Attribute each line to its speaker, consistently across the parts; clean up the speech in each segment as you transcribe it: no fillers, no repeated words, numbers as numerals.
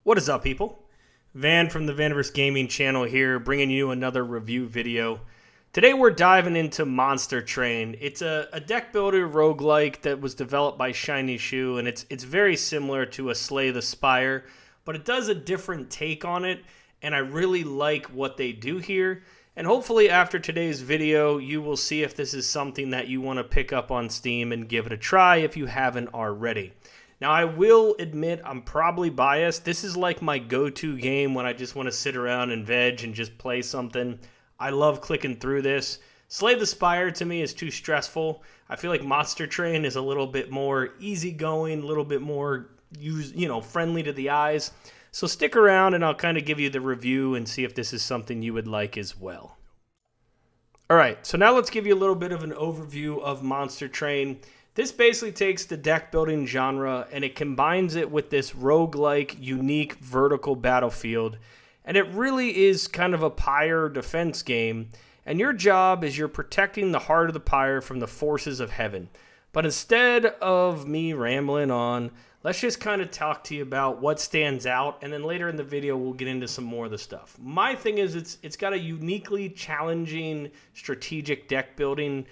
Speaker 1: What is up, people? Van from the VaniverseGaming channel here, bringing you another review video. Today we're diving into Monster Train. It's a deck builder roguelike that was developed by Shiny Shoe, and it's very similar to a Slay the Spire, but it does a different take on it, and I really like what they do here. And hopefully after today's video, you will see if this is something that you want to pick up on Steam and give it a try if you haven't already. Now, I will admit I'm probably biased. This is like my go-to game when I just want to sit around and veg and just play something. I love clicking through this. Slay the Spire to me is too stressful. I feel like Monster Train is a little bit more easygoing, a little bit more friendly to the eyes. So stick around and I'll kind of give you the review and see if this is something you would like as well. All right, so now let's give you a little bit of an overview of Monster Train. This basically takes the deck building genre and it combines it with this roguelike, unique vertical battlefield. And it really is kind of a Pyre defense game. And your job is you're protecting the heart of the Pyre from the forces of heaven. But instead of me rambling on, let's just kind of talk to you about what stands out. And then later in the video, we'll get into some more of the stuff. My thing is it's got a uniquely challenging strategic deck building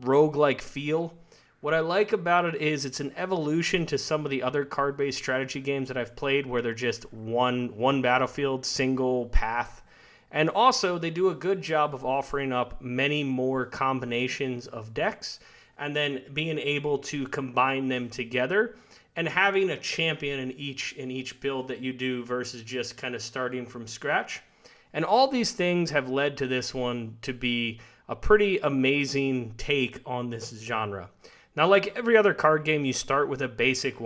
Speaker 1: roguelike feel. What I like about it is it's an evolution to some of the other card-based strategy games that I've played where they're just one battlefield, single path. And also they do a good job of offering up many more combinations of decks and then being able to combine them together and having a champion in each build that you do versus just kind of starting from scratch. And all these things have led to this one to be a pretty amazing take on this genre. Now, like every other card game, you start with a basic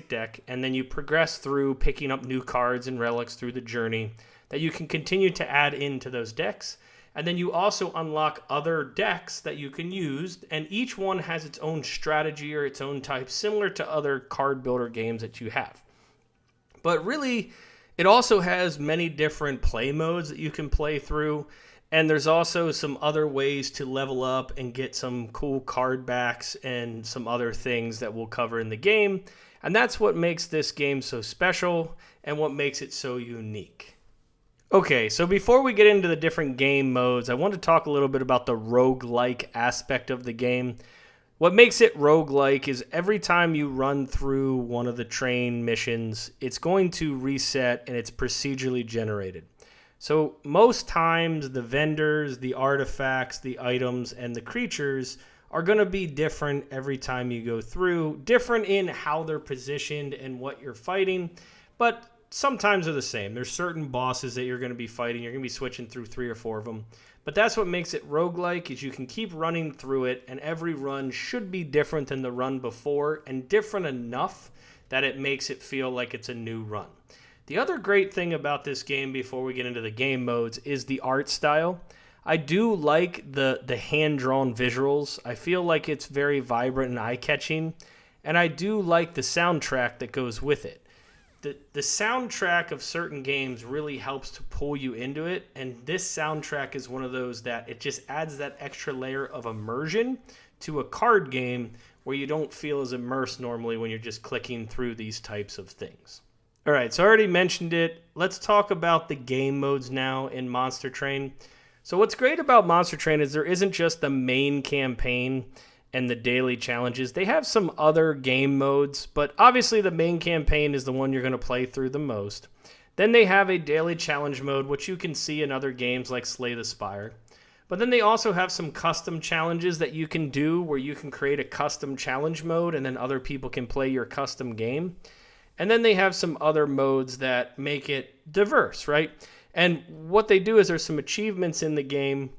Speaker 1: deck, and then you progress through picking up new cards and relics through the journey that you can continue to add into those decks. And then you also unlock other decks that you can use, and each one has its own strategy or its own type, similar to other card builder games that you have. But really, it also has many different play modes that you can play through. And there's also some other ways to level up and get some cool card backs and some other things that we'll cover in the game. And that's what makes this game so special and what makes it so unique. Okay, so before we get into the different game modes, I want to talk a little bit about the roguelike aspect of the game. What makes it roguelike is every time you run through one of the train missions, it's going to reset and it's procedurally generated. So most times the vendors, the artifacts, the items, and the creatures are going to be different every time you go through, different in how they're positioned and what you're fighting, but sometimes they're the same. There's certain bosses that you're going to be fighting. You're going to be switching through 3 or 4 of them. But that's what makes it roguelike is you can keep running through it, and every run should be different than the run before and different enough that it makes it feel like it's a new run. The other great thing about this game before we get into the game modes is the art style. I do like the hand-drawn visuals. I feel like it's very vibrant and eye-catching, and I do like the soundtrack that goes with it. The soundtrack of certain games really helps to pull you into it, and this soundtrack is one of those that it just adds that extra layer of immersion to a card game where you don't feel as immersed normally when you're just clicking through these types of things. All right, so I already mentioned it. Let's talk about the game modes now in Monster Train. So what's great about Monster Train is there isn't just the main campaign and the daily challenges. They have some other game modes, but obviously the main campaign is the one you're going to play through the most. Then they have a daily challenge mode, which you can see in other games like Slay the Spire. But then they also have some custom challenges that you can do where you can create a custom challenge mode and then other people can play your custom game. And then they have some other modes that make it diverse, right? And what they do is there's some achievements in the game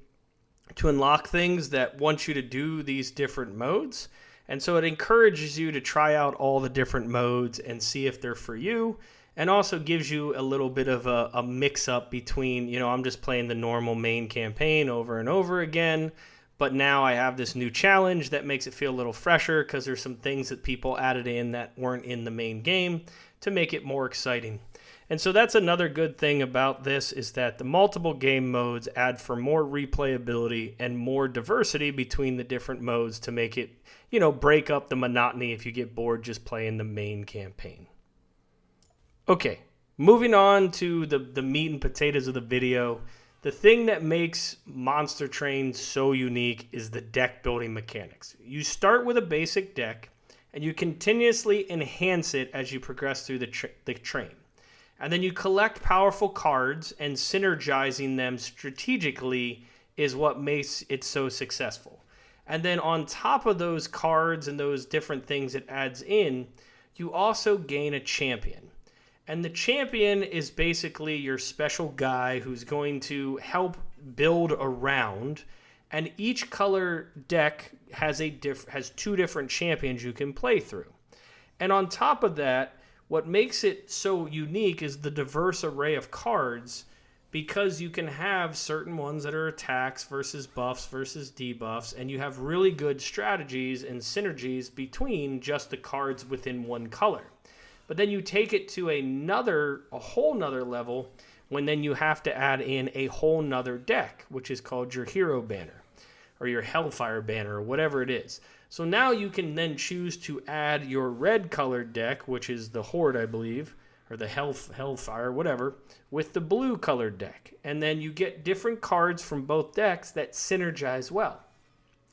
Speaker 1: to unlock things that want you to do these different modes. And so it encourages you to try out all the different modes and see if they're for you. And also gives you a little bit of a mix-up between, I'm just playing the normal main campaign over and over again. But now I have this new challenge that makes it feel a little fresher because there's some things that people added in that weren't in the main game to make it more exciting. And so that's another good thing about this is that the multiple game modes add for more replayability and more diversity between the different modes to make it, break up the monotony if you get bored just playing the main campaign. Okay, moving on to the meat and potatoes of the video. The thing that makes Monster Train so unique is the deck building mechanics. You start with a basic deck, and you continuously enhance it as you progress through the train. And then you collect powerful cards, and synergizing them strategically is what makes it so successful. And then on top of those cards and those different things it adds in, you also gain a champion. And the champion is basically your special guy who's going to help build around. And each color deck has two different champions you can play through. And on top of that, what makes it so unique is the diverse array of cards, because you can have certain ones that are attacks versus buffs versus debuffs, and you have really good strategies and synergies between just the cards within one color. But then you take it to a whole nother level when then you have to add in a whole nother deck, which is called your hero banner or your hellfire banner or whatever it is. So now you can then choose to add your red colored deck, which is the horde, I believe, or the hellfire, whatever, with the blue colored deck. And then you get different cards from both decks that synergize well.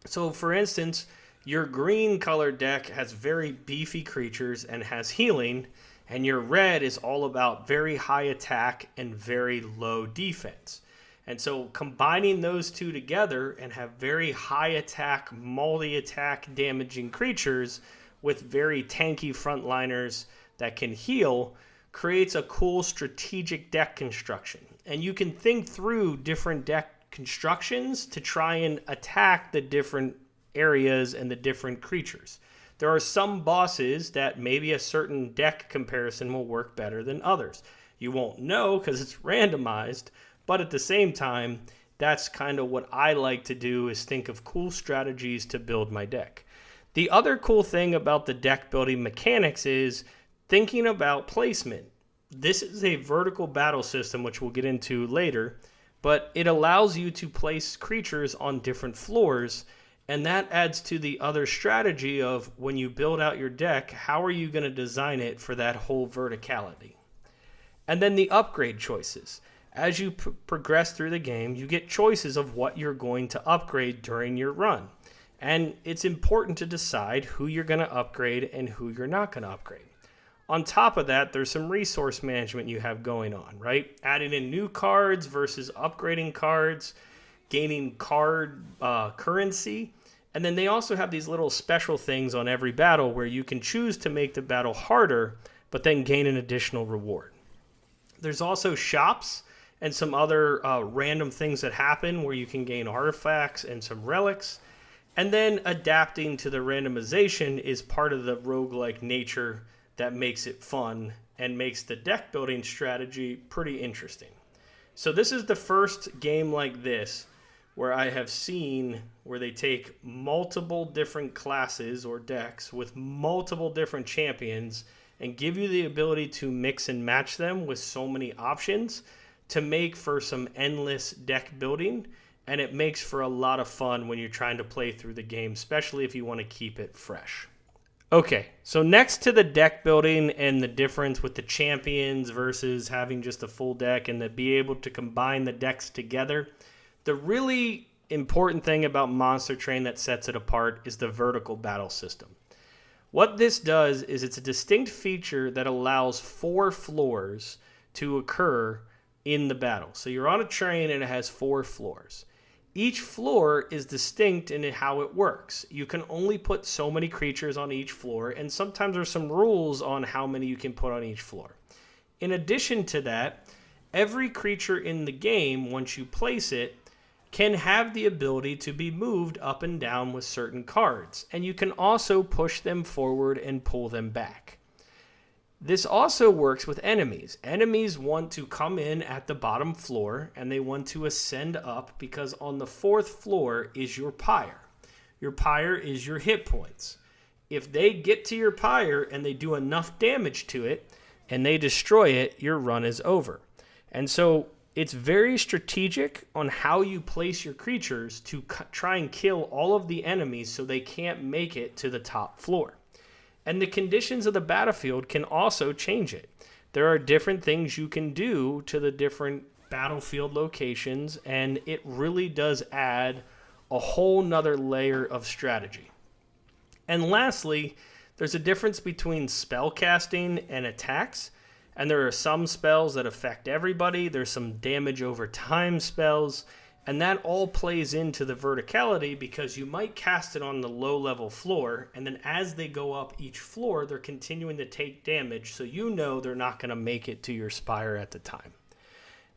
Speaker 1: So for instance, your green colored deck has very beefy creatures and has healing, and your red is all about very high attack and very low defense. And so combining those two together and have very high attack, multi-attack damaging creatures with very tanky frontliners that can heal creates a cool strategic deck construction. And you can think through different deck constructions to try and attack the different areas and the different creatures. There are some bosses that maybe a certain deck comparison will work better than others. You won't know because it's randomized, but at the same time, that's kind of what I like to do, is think of cool strategies to build my deck. The other cool thing about the deck building mechanics is thinking about placement. This is a vertical battle system, which we'll get into later, but it allows you to place creatures on different floors. And that adds to the other strategy of when you build out your deck, how are you going to design it for that whole verticality? And then the upgrade choices. As you progress through the game, you get choices of what you're going to upgrade during your run. And it's important to decide who you're going to upgrade and who you're not going to upgrade. On top of that, there's some resource management you have going on, right? Adding in new cards versus upgrading cards, gaining card currency. And then they also have these little special things on every battle where you can choose to make the battle harder, but then gain an additional reward. There's also shops and some other random things that happen where you can gain artifacts and some relics. And then adapting to the randomization is part of the roguelike nature that makes it fun and makes the deck building strategy pretty interesting. So this is the first game like this where I have seen where they take multiple different classes or decks with multiple different champions and give you the ability to mix and match them with so many options to make for some endless deck building. And it makes for a lot of fun when you're trying to play through the game, especially if you want to keep it fresh. Okay, so next to the deck building and the difference with the champions versus having just a full deck and to be able to combine the decks together, the really important thing about Monster Train that sets it apart is the vertical battle system. What this does is it's a distinct feature that allows 4 floors to occur in the battle. So you're on a train and it has 4 floors. Each floor is distinct in how it works. You can only put so many creatures on each floor, and sometimes there's some rules on how many you can put on each floor. In addition to that, every creature in the game, once you place it, can have the ability to be moved up and down with certain cards, and you can also push them forward and pull them back. This also works with enemies. Enemies want to come in at the bottom floor and they want to ascend up because on the 4th floor is your Pyre. Your Pyre is your hit points. If they get to your Pyre and they do enough damage to it and they destroy it, your run is over. And so it's very strategic on how you place your creatures to try and kill all of the enemies so they can't make it to the top floor. And the conditions of the battlefield can also change it. there are different things you can do to the different battlefield locations, and it really does add a whole nother layer of strategy. And lastly, there's a difference between spell casting and attacks, and there are some spells that affect everybody. There's some damage over time spells, and that all plays into the verticality because you might cast it on the low level floor, and then as they go up each floor, they're continuing to take damage, so you know they're not going to make it to your spire at the time.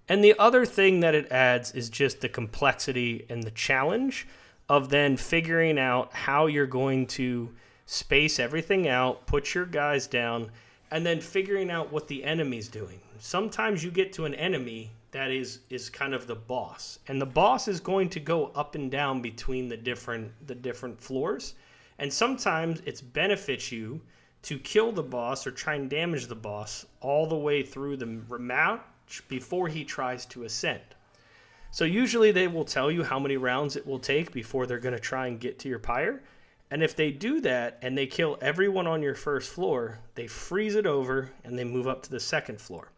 Speaker 1: And the other thing that it adds is just the complexity and the challenge of then figuring out how you're going to space everything out, put your guys down, and then figuring out what the enemy's doing. Sometimes you get to an enemy that is kind of the boss, and the boss is going to go up and down between the different floors, and sometimes it benefits you to kill the boss or try and damage the boss all the way through the match before he tries to ascend. So usually they will tell you how many rounds it will take before they're going to try and get to your pyre. And if they do that and they kill everyone on your first floor, they freeze it over and they move up to the second floor.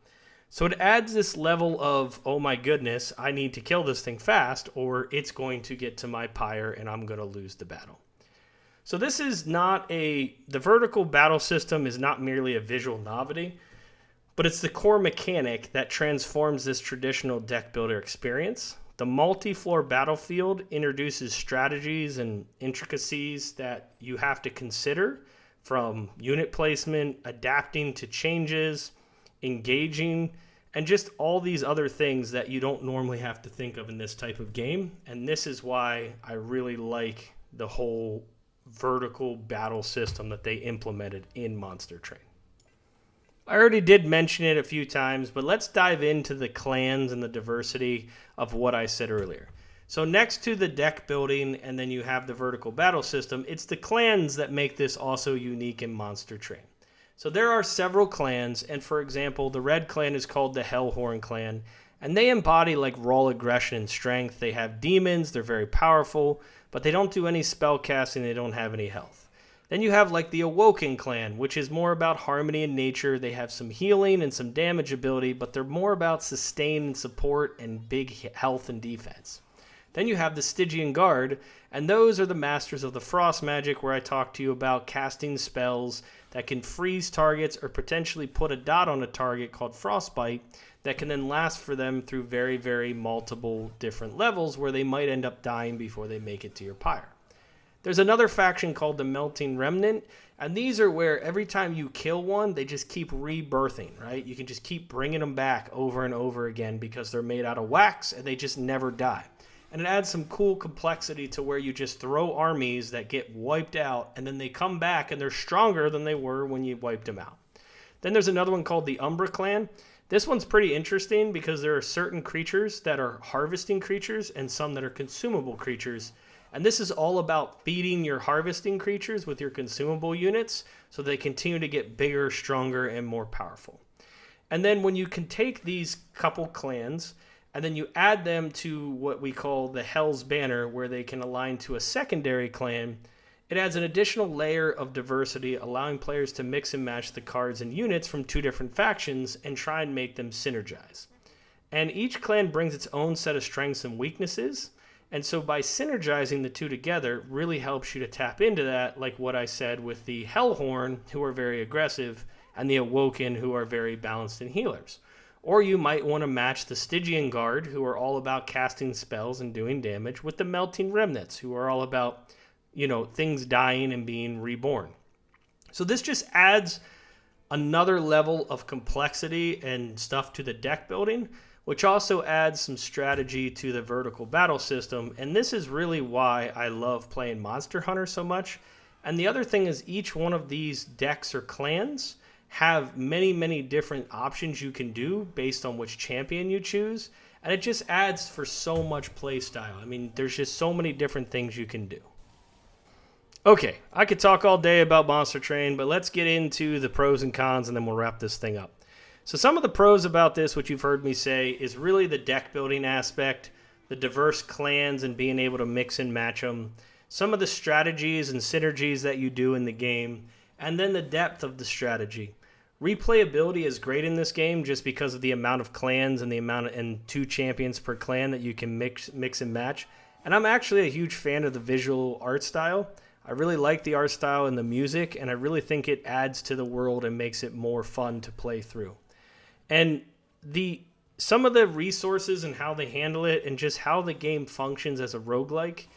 Speaker 1: So it adds this level of, oh my goodness, I need to kill this thing fast or it's going to get to my pyre and I'm going to lose the battle. So this is not the vertical battle system is not merely a visual novelty, but it's the core mechanic that transforms this traditional deck builder experience. The multi-floor battlefield introduces strategies and intricacies that you have to consider, from unit placement, adapting to changes, engaging, and just all these other things that you don't normally have to think of in this type of game. And this is why I really like the whole vertical battle system that they implemented in Monster Train. I already did mention it a few times, but let's dive into the clans and the diversity of what I said earlier. So next to the deck building and then you have the vertical battle system, it's the clans that make this also unique in Monster Train. So there are several clans, and for example, the red clan is called the Hellhorn clan, and they embody like raw aggression and strength. They have demons, they're very powerful, but they don't do any spell casting, they don't have any health. Then you have like the Awoken clan, which is more about harmony in nature. They have some healing and some damage ability, but they're more about sustain and support and big health and defense. Then you have the Stygian Guard, and those are the masters of the frost magic, where I talked to you about casting spells that can freeze targets or potentially put a dot on a target called frostbite that can then last for them through very, very multiple different levels where they might end up dying before they make it to your pyre. There's another faction called the Melting Remnant, and these are where every time you kill one, they just keep rebirthing, right? You can just keep bringing them back over and over again because they're made out of wax and they just never die. And it adds some cool complexity to where you just throw armies that get wiped out and then they come back and they're stronger than they were when you wiped them out. Then there's another one called the Umbra Clan. This one's pretty interesting because there are certain creatures that are harvesting creatures and some that are consumable creatures. And this is all about feeding your harvesting creatures with your consumable units so they continue to get bigger, stronger, and more powerful. And then when you can take these couple clans and then you add them to what we call the Hell's Banner, where they can align to a secondary clan, it adds an additional layer of diversity, allowing players to mix and match the cards and units from two different factions and try and make them synergize. And each clan brings its own set of strengths and weaknesses. And so by synergizing the two together really helps you to tap into that, like what I said with the Hellhorn, who are very aggressive, and the Awoken, who are very balanced and healers. Or you might want to match the Stygian Guard, who are all about casting spells and doing damage, with the Melting Remnants, who are all about, things dying and being reborn. So this just adds another level of complexity and stuff to the deck building, which also adds some strategy to the vertical battle system. And this is really why I love playing Monster Hunter so much. And the other thing is each one of these decks or clans have many, many different options you can do based on which champion you choose. And it just adds for so much play style. I mean, there's just so many different things you can do. Okay, I could talk all day about Monster Train, but let's get into the pros and cons and then we'll wrap this thing up. So some of the pros about this, which you've heard me say, is really the deck building aspect, the diverse clans and being able to mix and match them, some of the strategies and synergies that you do in the game, and then the depth of the strategy. Replayability is great in this game just because of the amount of clans and the amount and 2 champions per clan that you can mix and match. And I'm actually a huge fan of the visual art style. I really like the art style and the music, and I really think it adds to the world and makes it more fun to play through. And some of the resources and how they handle it and just how the game functions as a roguelike,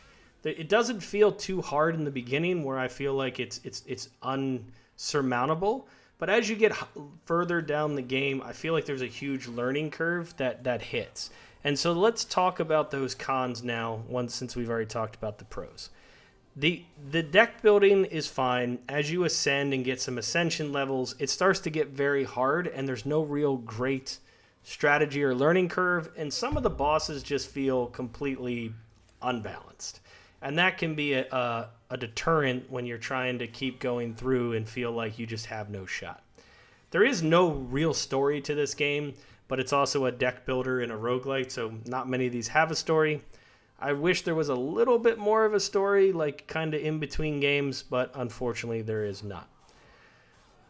Speaker 1: it doesn't feel too hard in the beginning where I feel like it's unsurmountable. But as you get further down the game, I feel like there's a huge learning curve that hits. And so let's talk about those cons now, since we've already talked about the pros. The deck building is fine. As you ascend and get some ascension levels, it starts to get very hard, and there's no real great strategy or learning curve, and some of the bosses just feel completely unbalanced. And that can be a deterrent when you're trying to keep going through and feel like you just have no shot. There is no real story to this game, but it's also a deck builder and a roguelike, so not many of these have a story. I wish there was a little bit more of a story, like kind of in between games, but unfortunately there is not.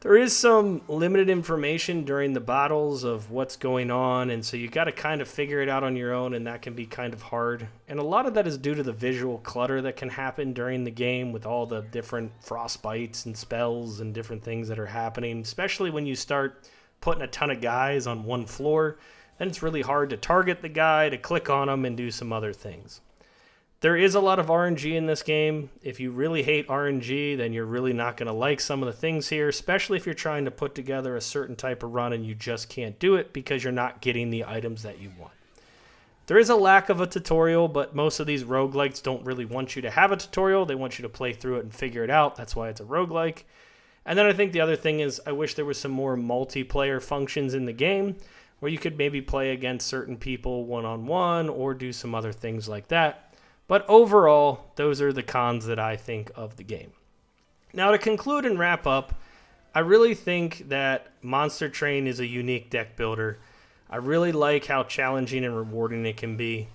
Speaker 1: There is some limited information during the battles of what's going on, and so you got to kind of figure it out on your own, and that can be kind of hard. And a lot of that is due to the visual clutter that can happen during the game with all the different frostbites and spells and different things that are happening, especially when you start putting a ton of guys on one floor. Then it's really hard to target the guy, to click on him, and do some other things. There is a lot of RNG in this game. If you really hate RNG, then you're really not going to like some of the things here, especially if you're trying to put together a certain type of run and you just can't do it because you're not getting the items that you want. There is a lack of a tutorial, but most of these roguelikes don't really want you to have a tutorial. They want you to play through it and figure it out. That's why it's a roguelike. And then I think the other thing is I wish there was some more multiplayer functions in the game where you could maybe play against certain people one-on-one or do some other things like that. But overall, those are the cons that I think of the game. Now, to conclude and wrap up, I really think that Monster Train is a unique deck builder. I really like how challenging and rewarding it can be.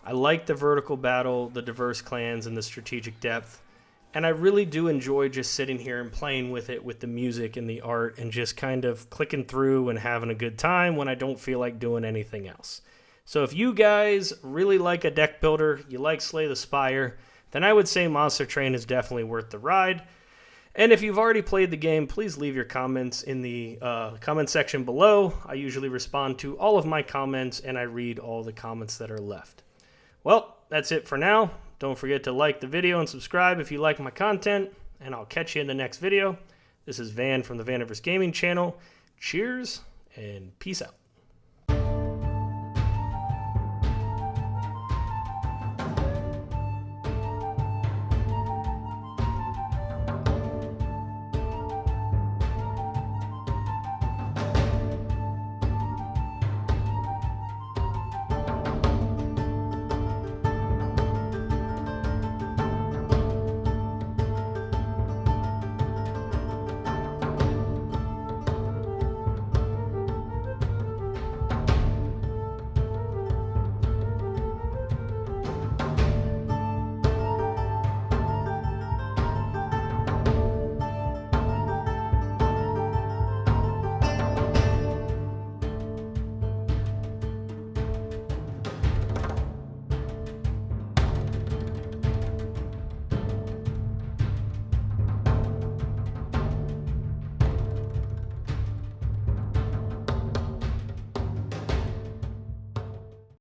Speaker 1: I like the vertical battle, the diverse clans, and the strategic depth. And I really do enjoy just sitting here and playing with it with the music and the art and just kind of clicking through and having a good time when I don't feel like doing anything else. So if you guys really like a deck builder, you like Slay the Spire, then I would say Monster Train is definitely worth the ride. And if you've already played the game, please leave your comments in the comment section below. I usually respond to all of my comments, and I read all the comments that are left. Well, that's it for now. Don't forget to like the video and subscribe if you like my content, and I'll catch you in the next video. This is Van from the VaniverseGaming channel. Cheers, and peace out.